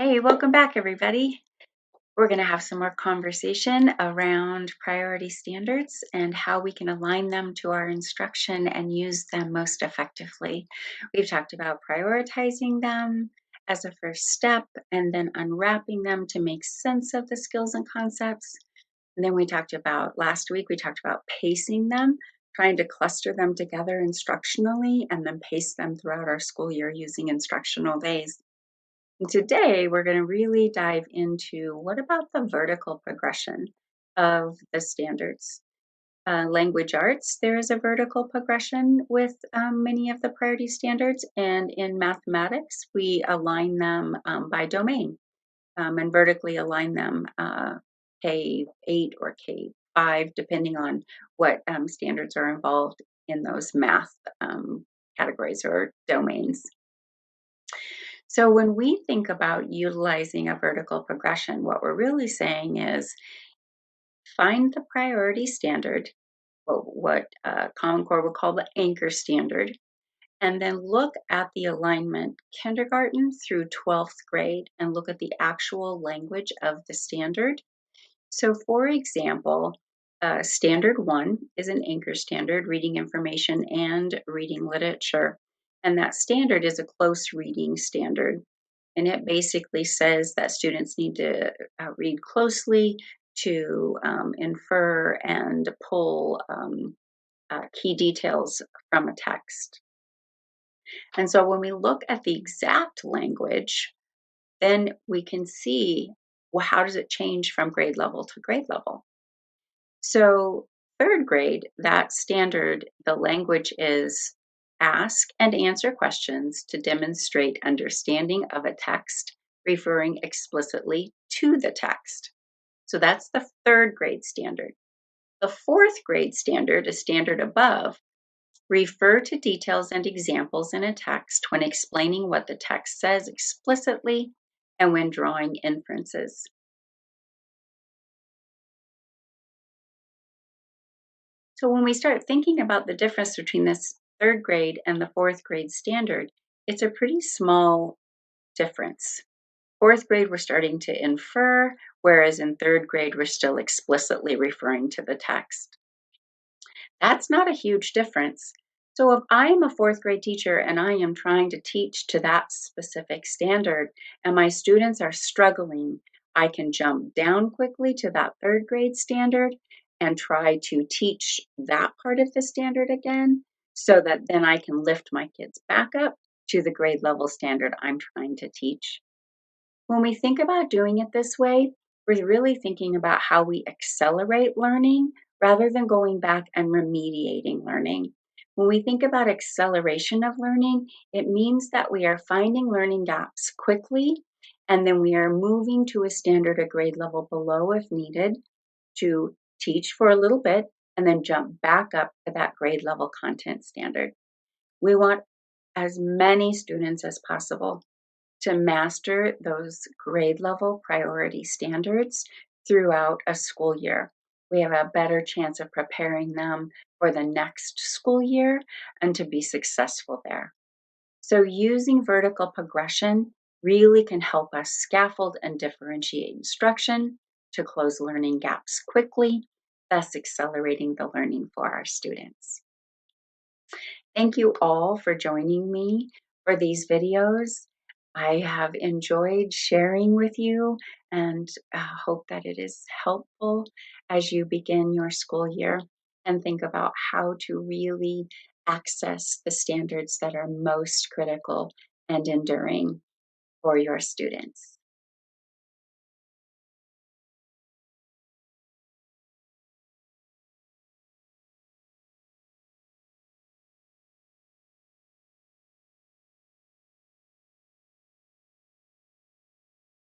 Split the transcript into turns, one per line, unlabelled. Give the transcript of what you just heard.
Hey, welcome back, everybody. We're going to have some more conversation around priority standards and how we can align them to our instruction and use them most effectively. We've talked about prioritizing them as a first step and then unwrapping them to make sense of the skills and concepts. And then last week, we talked about pacing them, trying to cluster them together instructionally and then pace them throughout our school year using instructional days. And today, we're going to really dive into what about the vertical progression of the standards. Language arts, there is a vertical progression with many of the priority standards, and in mathematics, we align them by domain and vertically align them K8 or K5, depending on what standards are involved in those math categories or domains. So when we think about utilizing a vertical progression, what we're really saying is find the priority standard, what Common Core would call the anchor standard, and then look at the alignment kindergarten through 12th grade and look at the actual language of the standard. So for example, Standard 1 is an anchor standard, reading information and reading literature. And that standard is a close reading standard. And it basically says that students need to read closely to infer and pull key details from a text. And so when we look at the exact language, then we can see, well, how does it change from grade level to grade level? So third grade, that standard, the language is ask and answer questions to demonstrate understanding of a text, referring explicitly to the text. So that's the third grade standard. The fourth grade standard, a standard above, refer to details and examples in a text when explaining what the text says explicitly and when drawing inferences. So when we start thinking about the difference between this third grade and the fourth grade standard, it's a pretty small difference. Fourth grade, we're starting to infer, whereas in third grade, we're still explicitly referring to the text. That's not a huge difference. So if I am a fourth grade teacher and I am trying to teach to that specific standard and my students are struggling, I can jump down quickly to that third grade standard and try to teach that part of the standard again so that then I can lift my kids back up to the grade level standard I'm trying to teach. When we think about doing it this way, we're really thinking about how we accelerate learning rather than going back and remediating learning. When we think about acceleration of learning, it means that we are finding learning gaps quickly, and then we are moving to a standard or grade level below if needed to teach for a little bit and then jump back up to that grade level content standard. We want as many students as possible to master those grade level priority standards throughout a school year. We have a better chance of preparing them for the next school year and to be successful there. So using vertical progression really can help us scaffold and differentiate instruction to close learning gaps quickly, thus accelerating the learning for our students. Thank you all for joining me for these videos. I have enjoyed sharing with you and hope that it is helpful as you begin your school year and think about how to really access the standards that are most critical and enduring for your students.